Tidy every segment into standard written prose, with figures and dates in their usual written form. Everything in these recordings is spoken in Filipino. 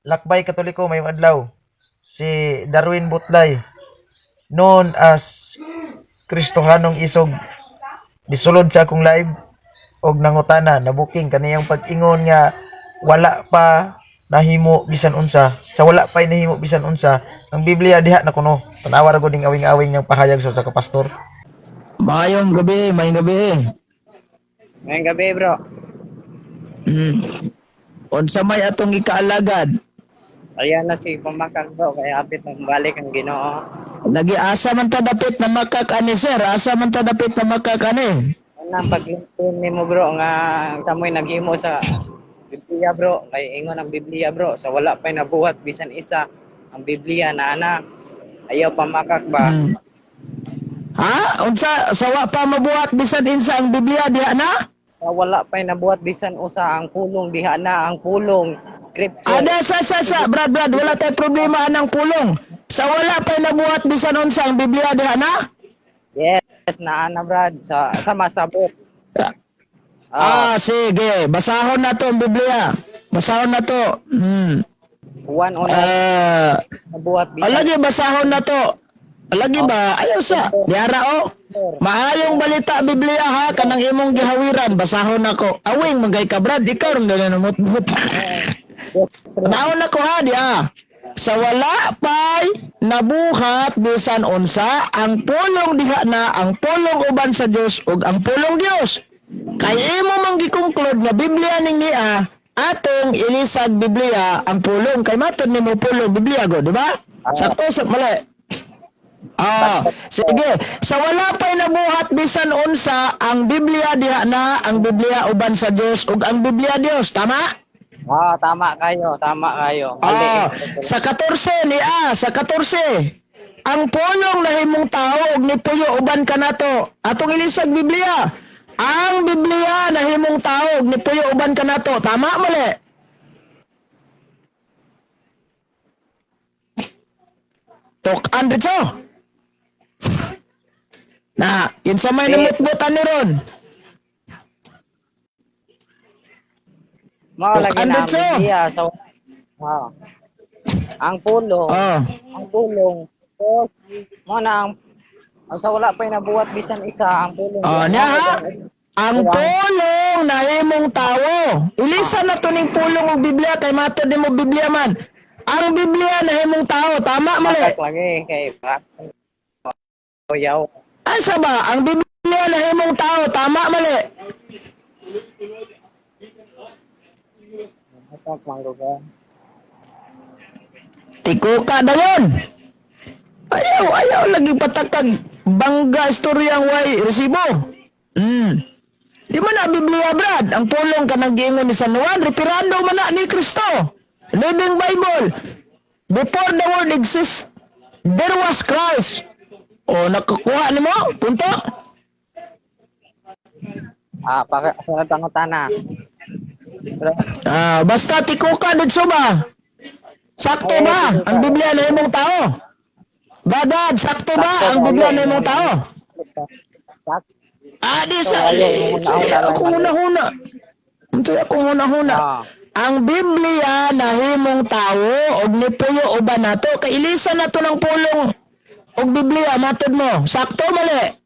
Lakbay Katoliko mayong adlaw. Si Darwin Butlay, known as Kristohanong Isog, disulod sa akong live og nangutana na booking kaniyang pag-ingon nga wala pa nahimo bisan unsa. Sa wala pa nahimo bisan unsa, ang Biblia diha na kuno. Tanawa ra gud ning awing-awing niyang pahayag sa ka pastor. Mayong gabi, mayong gabi. Ngayong gabi, bro. Unsa may atong ikaalagad? Ayan na si Pamakak, bro. Kaya apit ng balik ang Ginoo. Lagi asa man ta dapit na makakani, sir? Asa man ta dapit na makakani? Ano ang paglingkod ni mo, bro, nga kamoy naghimo sa Biblia, bro. Kay ingon ang Biblia, bro. Sa wala pa'y nabuhat, bisan isa, ang Biblia na ana. Ayaw Pamakak ba? Ha? Unsa sawa pa mabuhat bisan insa ang Biblia diha na? Sa wala pa'y nabuhat, bisan usa, ang pulong diha na, ang pulong, scripture. Ada sa brad wala tay problema anang pulong. Sa wala pa nabuhat bisan unsa ang Biblia diha na? Yes, na ana, brad. Sa masabot. Sige, basahon na to ang Biblia. Basahon na to. One on nabuhat, bisan. Alagi basahon na to. Alagi ba? Ayaw sa. Diara o. Maayong balita Biblia ha. Kanang imong gihawiran. Basahon ako. Awing magay ka Brad. Ikaw rin na namut-mut. Naon ako ha. Diya. Sa wala pa'y nabuhat bisan unsa ang pulong diha na ang pulong uban sa Dios ug ang pulong Dios. Kay imo man gi-conclude nga Biblia ning niya atong ilisag Biblia ang pulong kay matod nimo pulong Biblia go, di ba? Sakto sa mali. Sige. Sa wala pa'y nabuhat bisan unsa ang Biblia diha na ang Biblia uban sa Dios ug ang Biblia Dios, tama? Tama kayo, tama kayo. Sa 14 sa 14. Ang pulong nahimong tao ug nipuyo uban kanato. Atong ilisag Biblia. Ang Biblia nahimong tao ug nipuyo uban kanato. Tama mali? Tok andito. Na, yun sa may namutbutan ni Ron. Lagi na ang Andito. Biblia. So, ang pulong, mo na ang sa wala pa'y nabuhat bisan isa, ang pulong. Ang pulong nahimong tao. Ilisan na to ning pulong og Biblia kay matod nimo Biblia man. Ang Biblia nahimong tao, tama mali? Lagi kay yaw. Asa ba? Ang Biblia nahimong tao, tama mali? Tiko ka dayon. Ayaw lagi patakag bangga istoryang way resibo. Di man na Biblia Brad, ang pulong kanang giingon ni San Juan, referando man na ni Kristo. Living Bible. Before the world exists, there was Christ. Nakakuha ni mo? Punto? Sunod ang utana. Basta tiko ka dito ba? Sakto ba ang Biblia na imong tao? Badad, sakto ba ang Biblia na imong tao? Di sa ako huna-huna. Ang Biblia nahimong tao og nipuyo uban nato kay ilisan nato ng pulong og Biblia matod mo. Sakto mali.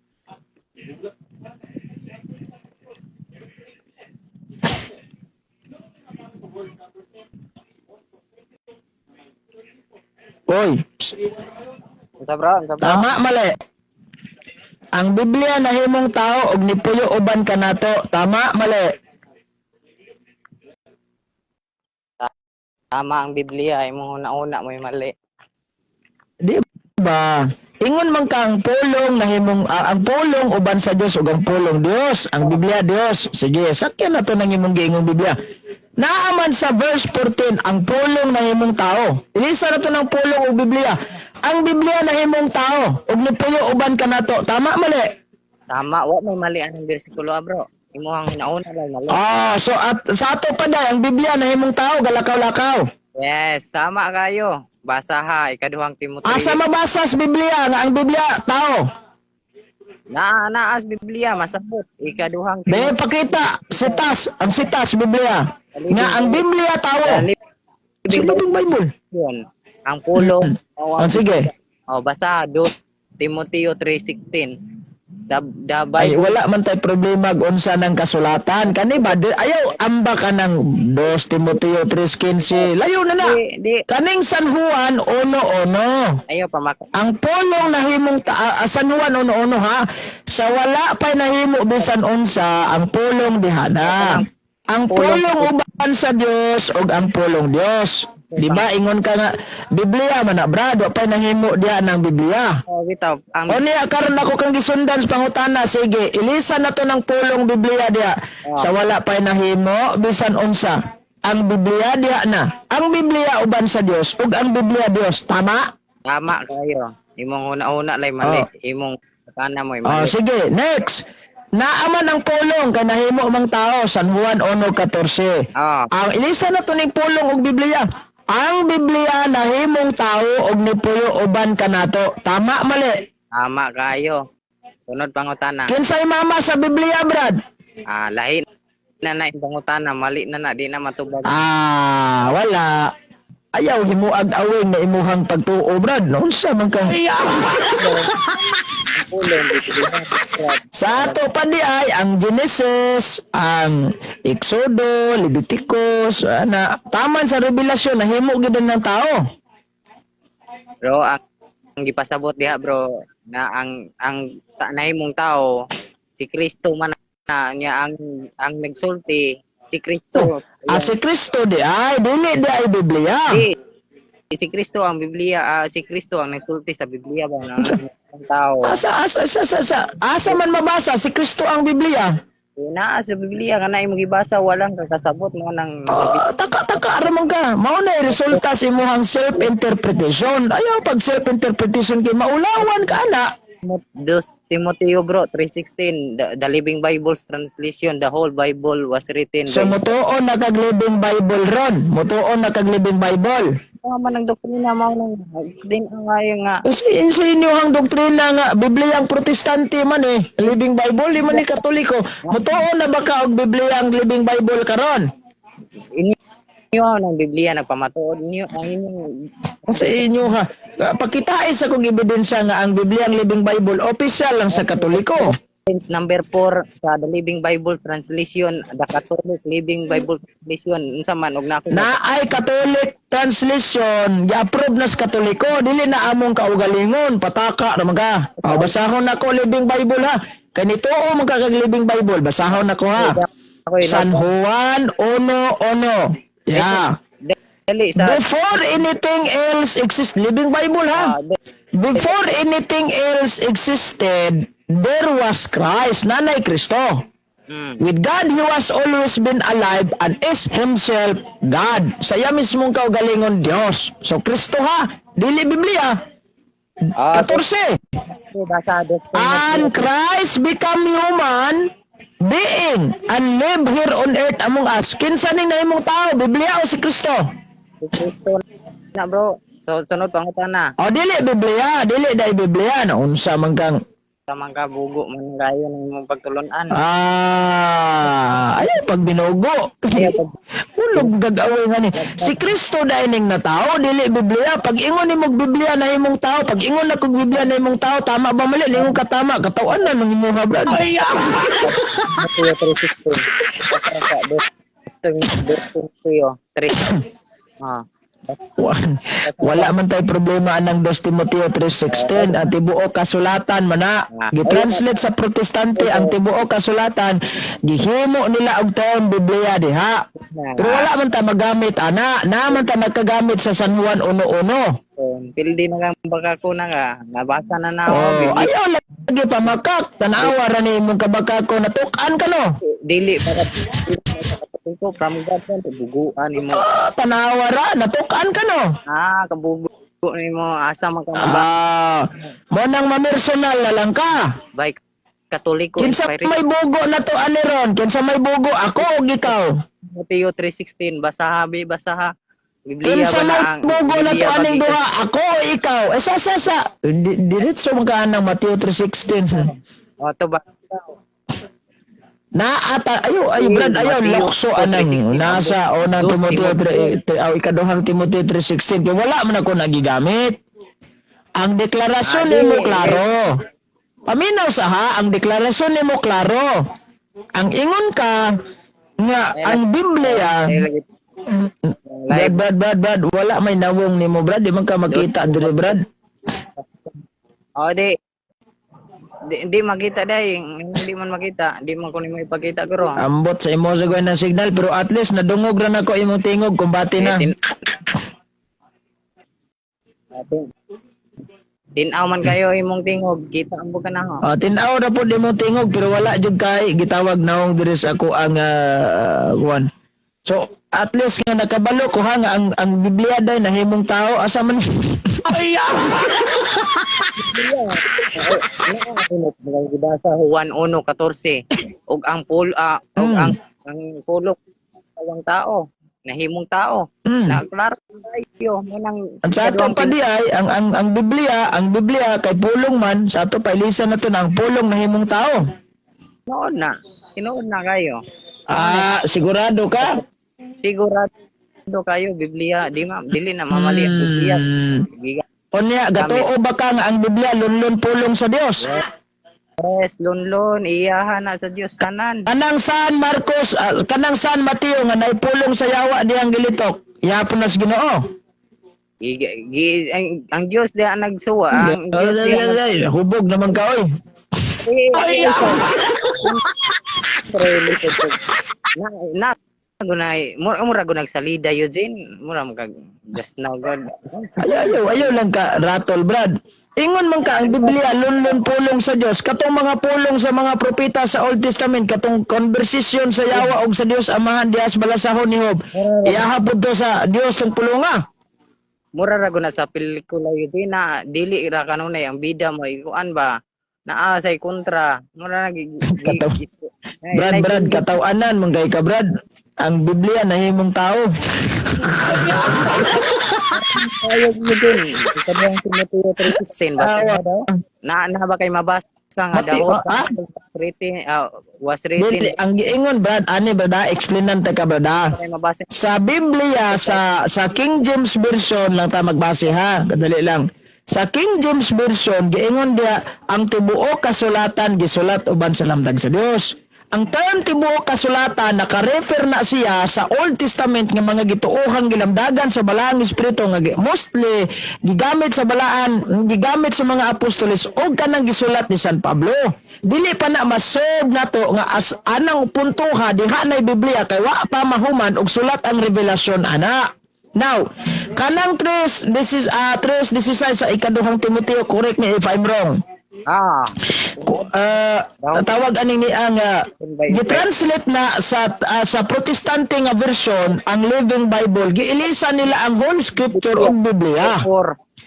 Oy. Tama mali. Ang Biblia nahimong tao og nipuyo uban kanato. Tama mali. Tama ang Biblia, imong una-una mo'y mali. Di ba? Ingon man ka ang pulong nahimong ang pulong uban sa Dios ug ang pulong Dios, ang Biblia Dios. Sige, sakyan na to nang imong giingong Biblia. Naaman sa verse 14 ang pulong nahimong tao. Ilisa na to ng pulong ug Biblia. Ang Biblia nahimong tao ug nipuyo uban kanato. Tama mali? Tama, wa may mali ang bersikulo, bro. Imuhang hinauna lang mali. So sa ato pa dai ang Biblia nahimong tao galakaw-lakaw. Yes, tama kayo. Basa ha, ikaduhang Timoteo. Asa mabasa sa Biblia nga ang Biblia tao? Naas Biblia masabot. Ikaduhang Be pakita sitas, ang sitas Biblia. Nga ang Biblia tao. Sa Living Bible. yun. Ang pulong. Sige. Basa 2 Timoteo 3:16. The Ay, Bible. wala man tay problema kung unsa ng kasulatan. Kani ba, ayaw amba ka ng 2 Timoteo 3:15. Layo na na. Di. Kaning San Juan, 1:1. Ayaw pamak. Ang pulong nahimong San Juan, 1:1 ha. Sa wala pa nahimo bisan unsa, ang pulong dihana. Ang pulong uban sa Dios ug ang pulong Dios. Di ba ingon ka nga Biblia man na brad, wa pa nahimo diha ng Biblia. Bitaw. O niya karon ako kang gisundan sa pangutana, sige, ilisan na to ng pulong Biblia diha. Sa wala pa nahimo bisan unsa. Ang Biblia diha na. Ang Biblia uban sa Dios ug ang Biblia Dios, tama? Tama kayo. Imong una-una lay mali. Imong kana mo mali. Sige, next. Naaman ang pulong kay nahimo mang tao, San Juan 1:14. Ang ilisan na to ning pulong ug Biblia. Ang Biblia nahimong tao ug nipuyo uban kanato. Tama mali? Tama kayo. Sunod pangutana. Kinsay mama sa Biblia, brad? Lahi na yung pangutana, mali na di na matubag. Wala. Ayaw himuag awing na imuhang pagtuo, brad. Unsa man ka? Pulong Sa ato pa di ay ang Genesis, ang Exodo, Leviticus, taman sa revelasyon nahimo gid ng tao. Bro, ang gipasabot diha bro na ang nahimong tao si Kristo man na niya ang nagsulti si Kristo. Si Kristo di ay dili di ay Biblia. Si Kristo ang Biblia, si Kristo ang nagsulti sa Biblia ba ng tao. Asa man mabasa si Kristo ang Biblia. Naa sa Biblia nga na imong gibasa walang kakasabot mo nang taka ramang ka. Mao na resulta sa imong self-interpretation. Ayaw pag self-interpretation kay maulawan ka na. 2 Timoteo bro 3:16 the Living Bible's translation, the whole Bible was written So mutuon na kag Living Bible ron. Mutuon na kag Living Bible. man ang doktrina mao nang din ang ayo nga Kasi sa inyong doktrina nga Bibliang Protestante man Living Bible di man ni Katoliko. Mutuon na ba ka og Bibliang Living Bible karon? inyo ng Biblia nagpamatuod niyo ang inyong Sa inyo ha. Pakitain sa kong ebidensya nga ang Bibliang Living Bible official lang sa Katoliko. number 4 sa the Living Bible translation, the Catholic Living Bible translation unsa man og nako Na ay Catholic translation, gi-approve na sa Katoliko, dili na among kaugalingon, pataka ra mga. Basahon nako Living Bible ha. Kanito man ka kag Living Bible, basahon nako ha. San Juan 1:1. Yeah. Dali sa Before anything else exists, Living Bible ha. Before anything else existed, there was Christ, nanay Kristo. With God, He was always been alive and is Himself God. Saya mismong kaugalingon Diyos. So, Kristo ha, dili Biblia. 14. basa And Christ become human being and live here on earth among us. Kinsa ning nahimong tao, Biblia o si Kristo? si Kristo na bro. So sunod pangutana. Dili Biblia, dili dai Biblia na unsa man kang Tamang ka bugo man gayo ng imong pagtulunan. Ayaw pag binugo. Ulog gagawin nga ni. Si Kristo dahil ning na tao, dili Biblia. Pag ingon ni mong Biblia na imong tao, pag ingon na kong Biblia na imong tao, tama ba mali? Lingon ka tama. Katawan na nung imong habrad. Mateo 3:16. Wala man tay problema anang 2 Timoteo 3:16. Ang tibuok kasulatan mana gitranslate sa Protestante ang tibuok kasulatan gihimo nila og term Biblia diha. Pero wala man ta magamit ana, naman ta nagkagamit sa San Juan 1:1. Pildi na nga baka ko na nga nabasa na na Ayaw lagi pa makak tanawa ra ni imong kabaka ko natukan ka no. Dili para ko from God to buguan imo. Tanawa ra natukan ka no. Kabugo nimo asa man ka Mo nang mamersonal na lang ka. by Katoliko Kinsa may bugo na to aniron? Kinsa may bugo ako o ikaw? Mateo 3:16 basaha Biblia Kinsa ba na may ang bugo na to Biblia ba aning dito? duha? Ako o ikaw? Sa. Diretso man ka ng Mateo 3:16. To ba Ayo Brad, ayo lokso anang nasa unang Timoteo 3 ikaduhang Timoteo 3:16 kay wala man ako nagigamit. Ang deklarasyon nimo klaro. Paminaw sa ha, ang deklarasyon nimo klaro. Ang ingon ka nga ang Biblia Brad, wala may nawong nimo Brad, di man ka makita dire Brad. Oh, di makita day, hindi man makita, di man ko nimo ipakita guro. Ambot sa imo sa ng signal pero at least nadungog ra nako imong tingog kumbati na. Tinaw man kayo imong tingog, kita ambo ka na ho. Tinaw ra pud imong tingog pero wala jud kay gitawag naong diri sa ako ang kuan. So at least nga nakabalo ko ha nga ang Biblia day nahimong tao asa man. Ay. Gibasa Juan 1:14 ug ang ang pulo ang tao nahimong tao na klaro kayo munang ang sa ato pa di ay ang Biblia kay pulong man sa ato pailisan nato na ang pulong nahimong tao. Tinuod na kayo. Sigurado ka? Sigurado kayo Biblia dili na mamali ang Biblia. Unya gatuo ba ka nga ang Biblia lunlon pulong sa Dios? Yes, lunlon iyahan na sa Dios tanan. Kanang San Marcos, kanang San Mateo nga naipulong sa yawa diyang gilitok. Yapon nas Ginoo. Ang Dios diha nagsuwa. Ang Dios hubog naman ka oy. Gunay mura gunag salida Eugene mura magag just now god ayaw lang ka ratol Brad ingon man ka ang Biblia lunlon pulong sa Dios katong mga pulong sa mga propeta sa Old Testament katong conversation sa yawa og sa Dios amahan dias balasahon ni Job iahapod to sa Dios ang pulonga mura ra guna sa pelikula Eugene na dili ra kanunay ang bida mo ikuan ba naa say kontra mura Brad katawanan manggay ka Brad ang Biblia nahimong tao. Ayog mo din. Ikaduhang Timoteo 3:16 na ba kay mabasa nga daw was written ang giingon Brad ani Brad explainan ta ka Brad sa Biblia sa King James version lang ta magbase ha kadali lang sa King James version giingon dia ang tibuok kasulatan gisulat uban sa lamdag sa Dios. Ang term tibuok kasulatan naka-refer na siya sa Old Testament nga mga gituohang gilamdagan sa balaang espiritu nga mostly gigamit sa gigamit sa mga apostoles o kanang gisulat ni San Pablo. Dili pa na masob nato nga as anang puntuha diha na Biblia kay wa pa mahuman og sulat ang revelasyon ana. Now, kanang 3:16 sa ikaduhang Timoteo, correct me if I'm wrong. Tawag aning ni ang gi-translate na sa Protestante nga version ang Living Bible giilisan nila ang whole scripture og Biblia.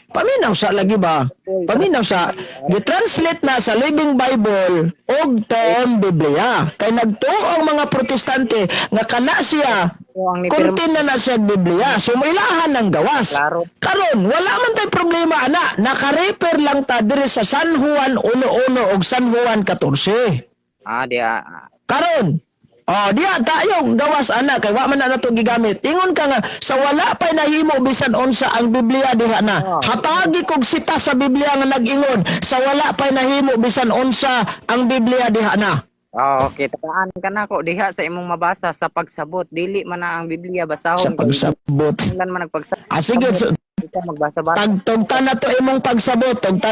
Paminaw sa lagi ba? Paminaw sa gi-translate na sa Living Bible og term Biblia. Kay nagtuo ang mga Protestante nga kana siya kontin na siya Biblia. So mailahan ng gawas. Karon wala man tay problema ana. Naka-refer lang ta diri sa San Juan 1:1 og San Juan 14. Dia. Karon diya tayo gawas ana kay wa man na nato gigamit. Ingon ka nga sa wala pa nahimo bisan unsa ang Biblia diha na. Hatagi kog sita sa Biblia nga nag-ingon sa wala pa nahimo bisan unsa ang Biblia diha na. Okay, tagaan ka na ko diha sa imong mabasa sa pagsabot dili man na ang Biblia basahon sa pagsabot. Ilan man nagpagsabot. Sige magbasa-basa. Tugtan na to imong pagsabot, Ang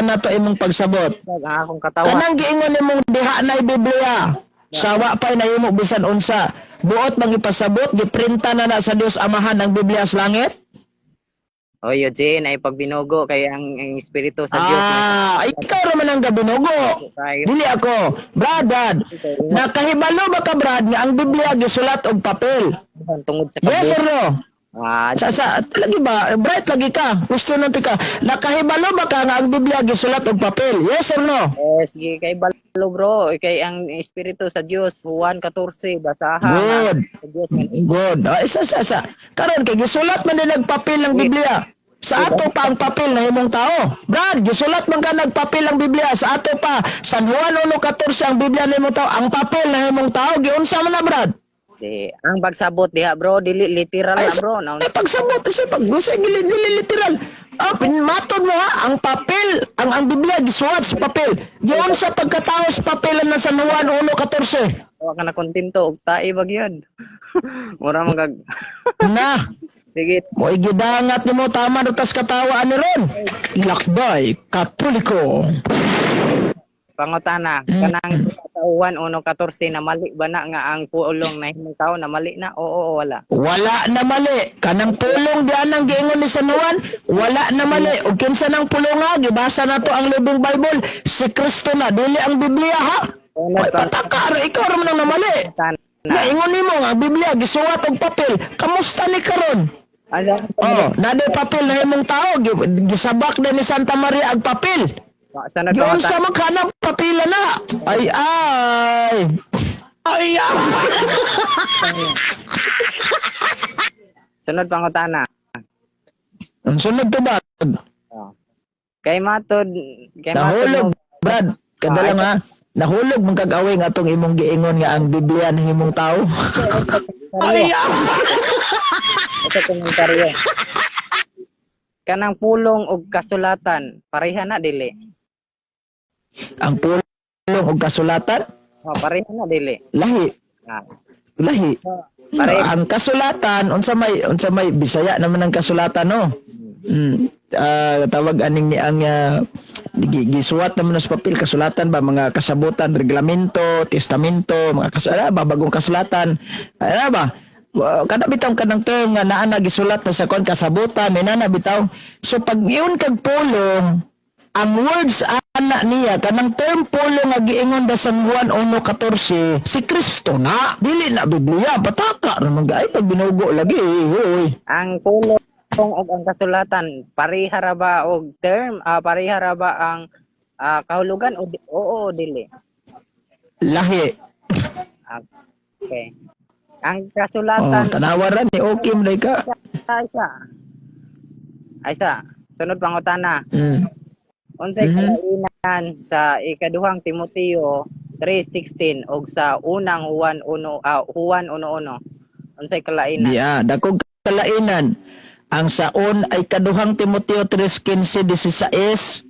akong katawa. Kanang giingon nimong diha na Biblia. Sawa pa'y nahimo bisan unsa. Buot bang ipasabot, giprinta na sa Dios Amahan ang Biblia sa langit? Eugene, ay pagbinugo kay ang espiritu sa Dios. Ikaw raman ang gabinugo. Dili ako. Brad. Nakahibalo ba ka Brad nga ang Biblia gisulat og papel? Tungod sa Yes or no? Lagi ba? Bright lagi ka. Gusto nang tika. Nakahibalo ba ka nga ang Biblia gisulat og papel? Yes or no? Yes, kay balo bro. Kay ang espiritu sa Dios, Juan 14, basahan. Good. Isa. Karon kay gisulat man nila og papel ng Biblia. Sa ato pa ang papel na himong tao. Brad, gisulat man ka nagpapel ang Biblia. Sa ato pa, San Juan 1:14 ang Biblia na himong tao. Ang papel na himong tao, giunsa man na, Brad? Di, ang pagsabot diha bro, dili literal na bro. Ay, pagsabot, isa pag-gusay, dili literal. Matod mo ha, ang papel, ang Biblia, gisulat sa papel. Giunsa pagkatao sa papelan na San Juan 1:14. Wa ka na kontento og tae bagyod. Mura magag Na, sige. mo igidangat ni mo tama nutas katawaan ni Ron. Lakbay, Katoliko. Pangutana, kanang tauhan 1:14 na mali ba na nga ang pulong na himong tao na mali na? Oo o wala. Wala na mali. Kanang pulong diyan ang giingon ni San Juan, wala na mali. Ug kinsa nang pulonga, gibasa na to ang Living Bible, si Kristo na, dili ang Biblia ha. Ay, pataka, ikaw raman ang namali. Naingon nimo nga ang Biblia gisuwat og papel. Kamusta ni karon? Asa Naday papel na himong tao, gisabak na ni Santa Maria ang papel. sana Yun sa maghanap papila na. Ay. sunod pangutana. Ang sunod to ba? Kay matod Nahulog, Brad. Kadalang ha. Nahulog mong kag-away nga atong imong giingon nga ang Biblia na himong tao. Ito komentaryo. Kanang pulong og kasulatan, pareha na dili. Ang pulong og kasulatan, Pareha na dili. lahi. Ah. Lahi. Pareha. Ang kasulatan unsa may Bisaya naman ang kasulatan no. Tawag aning ni ang gisuwat naman sa papel kasulatan ba mga kasabutan, reglamento, testamento, mga bagong kasulatan. Ba? Kada bitaw kanang term nga naa na gisulat na sa kon kasabutan, minana bitaw. So pag iyon kag pulong, ang words ana niya kanang term pulong nga giingon da San Juan 1:14, si Kristo na, dili na Biblia, pataka ra man gay pag binugo lagi. Hoy. Ang pulong og ang kasulatan, pareha ra ba og term? Pareha ra ba ang kahulugan oo dili? Lahi. Okay. Ang kasulatan Tanawaran ni Okim day ka. Aysa. Sunod pangutana. Unsay Mhm. kalainan sa ikaduhang Timoteo 3:16 og sa unang Juan 1:1? Unsay kalainan? Dakog kalainan. Ang saon ay kaduhang Timoteo 3:15-16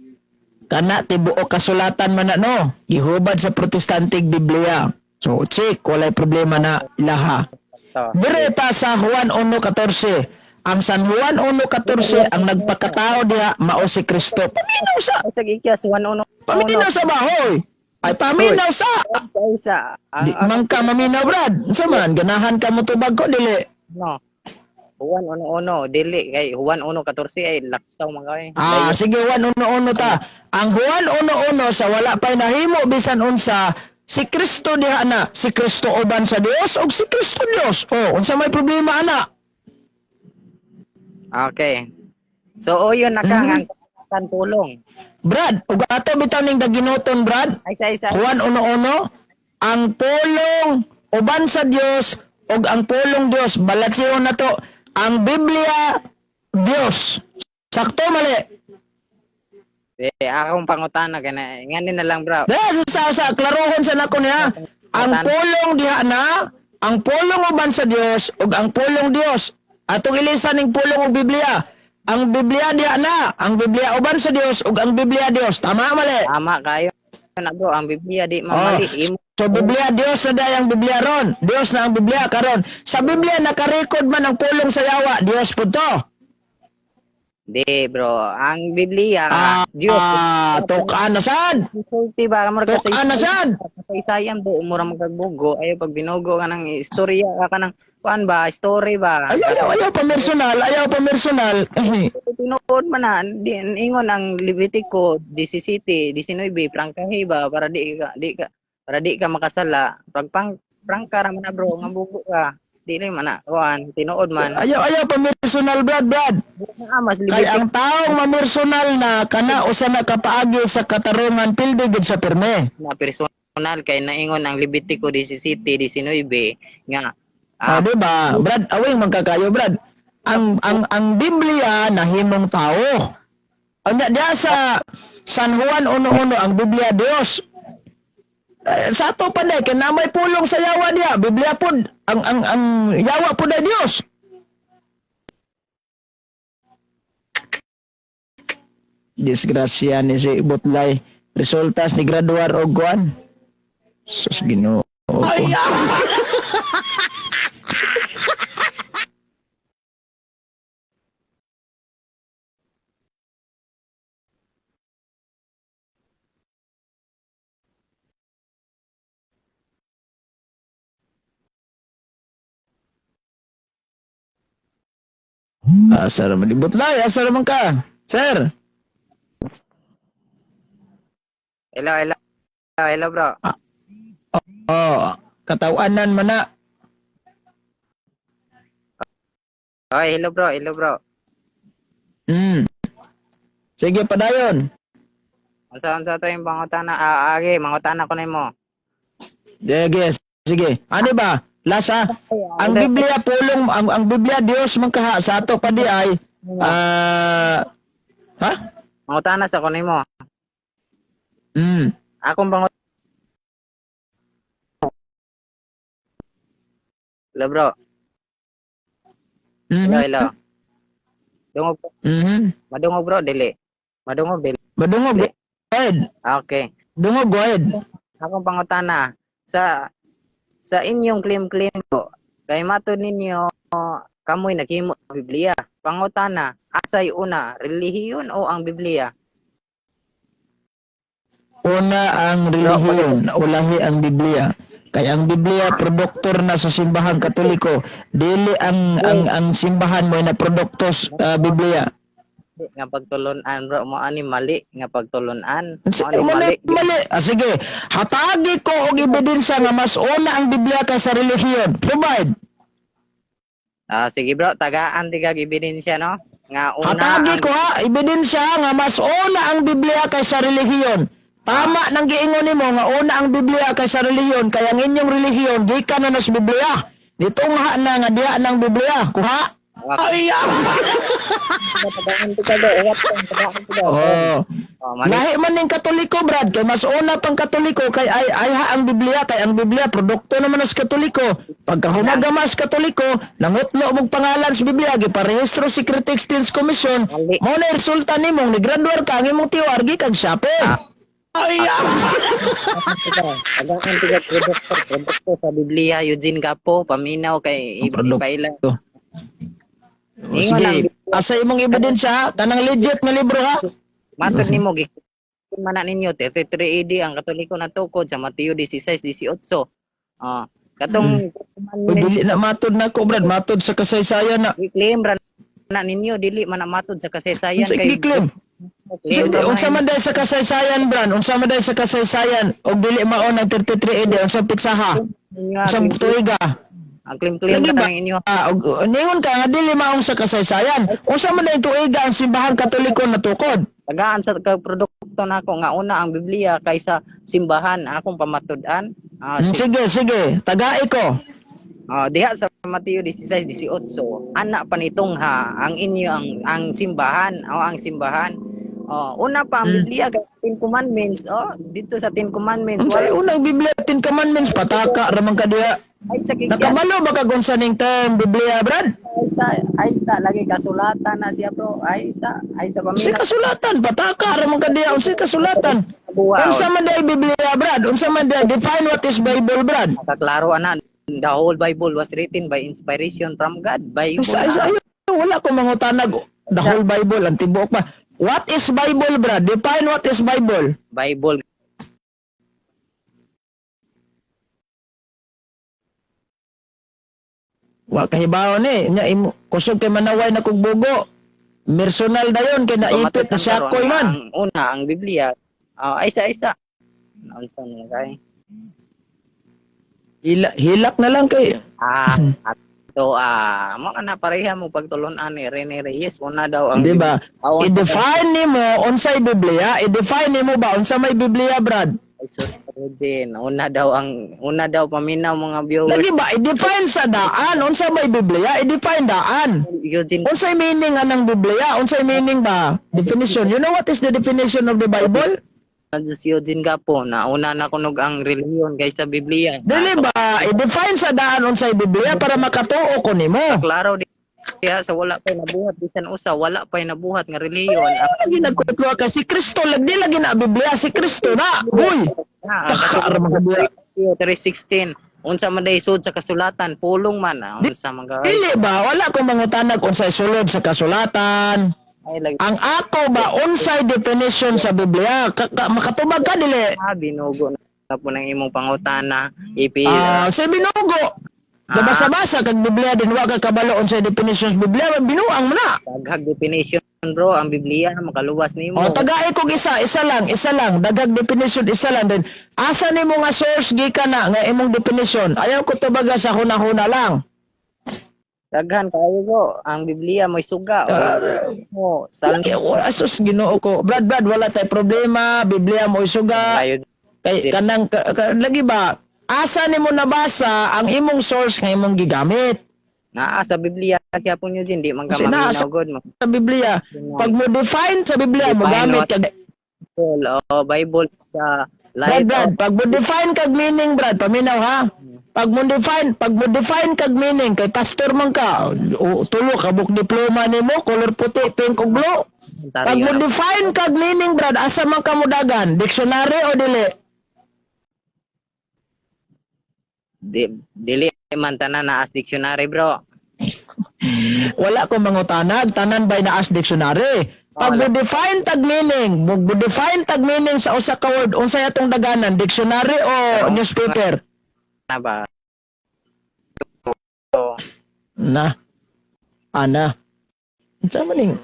kana tibuok kasulatan man no, gihubad sa protestantig Biblia. So, check, walay problema na ilaha. So, Direta sa Juan 1:14. Ang San Juan 1:14 ang nagpakatao diha mao si Kristo. Paminaw sa sa ikyas 1:1. paminaw sa bahoy. Ay paminaw sa. Aysa. Di man ka maminaw, Brad. Unsa man ganahan ka mo tubag ko dili. No. Juan 1:1 dili kay Juan 1:14 ay laktaw man kay. Sige Juan 1:1 ta. Ang Juan 1:1 sa wala pay nahimo bisan unsa si Kristo diha na. Si Kristo uban sa Dios o si Kristo Dios. Unsa may problema ana? Okay. So yun na ang pulong. Brad, ug ato bitaw ning daginoton, Brad. Aysa. Juan 1:1, ang pulong uban sa Dios ug ang pulong Dios balatsihon na to. Ang Biblia Dios. Sakto mali. Akong pangutana kay ngani na lang bro. Dahil sa klarohon sa nako niya. Ang pulong diha na, ang pulong uban sa Dios ug ang pulong Dios. Atong ilisan ning pulong ug Biblia. Ang Biblia diha na, ang Biblia uban sa Dios ug ang Biblia Dios. Tama mali? Tama kayo na bro, ang Biblia di mamali. Imo So Biblia Dios na day ang Biblia ron. Dios na ang Biblia karon. Sa Biblia nakarecord man ang pulong sa yawa, Dios pud to. di bro, ang Biblia Dios. Tukaan na sad. Sulti ba mo kasi Tukaan na sad. Isayam do mura magagbugo ayo pag binugo ka ng istorya ka ng kuan ba, story ba. Ayaw pa personal. Tinuod man na ingon ang Levitico 17, 19 prangkahi ba para di ka makasala. Pag prangka ra man na bro, nga bugo ka. Di na man na kuan, tinuod man. Ayaw pa personal, Brad. Mas Kay ang taong mamersonal na kana usa na kapaagi sa katarungan pildi gid sa pirme. na personal kay naingon ang Levitico 17, 19 nga Di ba? Brad, awing magkakayo, Brad. ang Biblia nahimong tao. Anya diya sa San Juan 1:1 ang Biblia Dios. Sa ato pa day kay namay pulong sa yawa diya. Biblia pod ang yawa pod ay Dios. Disgrasya ni si Butlay. Resultas ni graduar og kuan. Sus Ginoo. Ay, asa raman di Butlay, asa raman ka? Sir. Hello bro. Oh, katawanan man na. Oy, hello bro. Sige padayon. Unsa to yung pangutana? Agi, mangutana ko nimo. Sige. Ano ba? Lasa, ang Biblia pulong, ang Biblia Dios man kaha sa ato pa di ay, ha? Mangutana sa ko nimo. Akong pangut. Hello bro. Hello. Dungog. Madungog bro, dili. Madungog. Madungog. Go ahead. Okay. Dungog, go ahead. Akong pangutana sa inyong claim ko, kay matud ninyo kamoy naghimo sa Biblia. Pangutana, asay una, relihiyon o ang Biblia? Una ang relihiyon, ulahi ang Biblia. Kaya ang Biblia produktor na sa simbahan Katoliko, dili ang simbahan mo na produktos Biblia. Nga pagtulunan bro mo ani mali nga pagtulunan. Mali. Sige, hatagi ko og ebidensya nga mas una ang Biblia kaysa relihiyon. Provide. Sige bro, tagaan di kag ebidensya no? Nga una hatagi ko ha, ebidensya nga mas una ang Biblia kaysa relihiyon. Tama nang giingon nimo nga una ang Biblia kaysa relihiyon, kaya ang inyong relihiyon gikan na sa Biblia. Ditungha na nga diha ng Biblia. Kuha. Ay! Lahi man ning Katoliko, Brad, kay mas una pang Katoliko kay ay ang Biblia, kay ang Biblia produkto naman sa Katoliko. Pagka humagama sa Katoliko, nangutlo mong pangalan sa Biblia, giparehistro Secret Exchange Commission, mo na resulta nimong ni-graduate ka, ang imong tiwar kag sape. Ay! Tagaan tiga produkto sa Biblia, Eugene Gapo, paminaw kay Ibaila. Sige, asa imong ebidensya, kanang legit nga libro ha? Matod nimo mana ninyo 33 AD ang Katoliko natukod sa Mateo 16:18. Katong dili na matod na ko, Brad, matod sa kasaysayan na. i-claim ra na ninyo dili man na matod sa kasaysayan kay claim. Unsa man dahil sa kasaysayan, Brad? Unsa man dahil sa kasaysayan og dili mao nang 33 AD unsa pitsaha? Unsa tuiga? Ang claim ra ninyo. Ningon ka nga dili maong sa kasaysayan. Unsa man dahil tuiga ang simbahan Katoliko natukod? Tagaan sa produkto nako nga una ang Biblia kaysa simbahan akong pamatud-an. Sige, tagai ko. Diha sa Mateo 16:18, anak pa nitong ang inyo ang simbahan o ang simbahan. Una pa ang Biblia kay Ten Commandments. Dito sa Ten Commandments. Unsay unang Biblia Ten Commandments pataka ra man ka diha. Nakabalo ba ka sa ning term Biblia, Brad? Ay sa lagi kasulatan na siya bro. Ay sa pamilya. Unsay kasulatan pataka ra man ka diha. Unsay kasulatan? Unsa man day Biblia, Brad? Unsa man day define what is Bible, Brad? Kaklaro ana. The whole Bible was written by inspiration from God. Bible. Wala ko mangutanag. The whole Bible ang tibuok pa. What is Bible, Brad? Define what is Bible. Bible. Wa kahibaw ni nya kusog kay manaway na kog bugo. Personal dayon kay naipit na siya koy man. Ang una ang Biblia. Isa. Unsa man kay? Hilak na lang kay. Mo ana pareha mo pagtulunan ni Rene Reyes una daw ang diba? I-define nimo unsay Biblia, i-define nimo ba unsa may Biblia, Brad? Sus Eugene, una daw paminaw mga viewers. Lagi ba i-define sa daan unsa may Biblia, i-define daan. Eugene, Unsay meaning anang Biblia? Unsay meaning ba? Definition. You know what is the definition of the Bible? si Eugene gapo na una na kunog ang relihiyon kaysa Biblia. Dili ba i-define sa daan unsay Biblia para makatuo ko nimo? Klaro diya sa wala pay nabuhat bisan usa, wala pay nabuhat nga relihiyon. Ang Lagi nagkutwa ka si Kristo, lagi lagi na Biblia si Kristo na. Hoy. Pakara mga Biblia. 3:16 unsa man day sud sa kasulatan pulong man unsa man ka Dili ba wala ko mangutanag unsay sulod sa kasulatan. ay lagi Ang ako ba unsay definition sa Biblia? Makatubag ka dili. binugo na po ng imong pangutana ipi Sa binugo. Nabasa-basa kag Biblia din wa ka kabalo unsay definition sa Biblia, binuang mo na. daghag definition bro ang Biblia makaluwas nimo. O tagay kog isa lang, dagag definition isa lang din. Asa nimo nga source gikan na nga imong definition? Ayaw ko tubaga sa hunahuna lang. Daghan kayo go ang Biblia mo'y suga mo Lagi ko asus Ginoo ko. Brad wala tay problema, Biblia mo isuga. kayo Kay kanang lagi ba? Asa nimo nabasa ang imong source nga imong gigamit naa sa Biblia kaya po nyo din di man ka Kasi naa sa- maminaw god mo. sa Biblia? Pag mo define sa Biblia mo Define gamit what? kag Bible sa Brad, life pag mo define kag meaning, Brad, paminaw ha. Pag mo define kag meaning kay pastor man ka, tulo ka buk diploma nimo, color puti, pink ug blue. Pag mo define kag meaning, Brad, asa man ka mo dagan? Dictionary o dili? dili man tanan na as dictionary bro. Wala ko mangutanag, tanan bay na as dictionary. Pag mo define tag meaning sa usa ka word, unsay atong daganan, dictionary o newspaper? Na ba? Na. Ana. Unsa man ning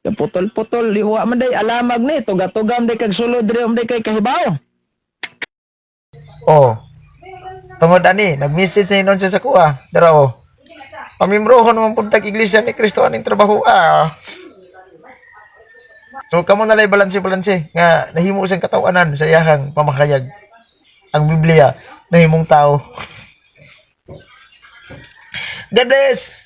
kaputol-putol liwa man day alamag ni tuga-tugam day kag sulod diri day kay kahibaw. Oh. Tungod ani, nag-message sa inon siya sa kuha. Dara oh. Pamimrohon naman puntag iglesia ni Kristo aning trabaho. So kamo na lay balanse nga nahimo siyang katawanan sa iyahang pamakayag. Ang Biblia nahimong tao. God bless.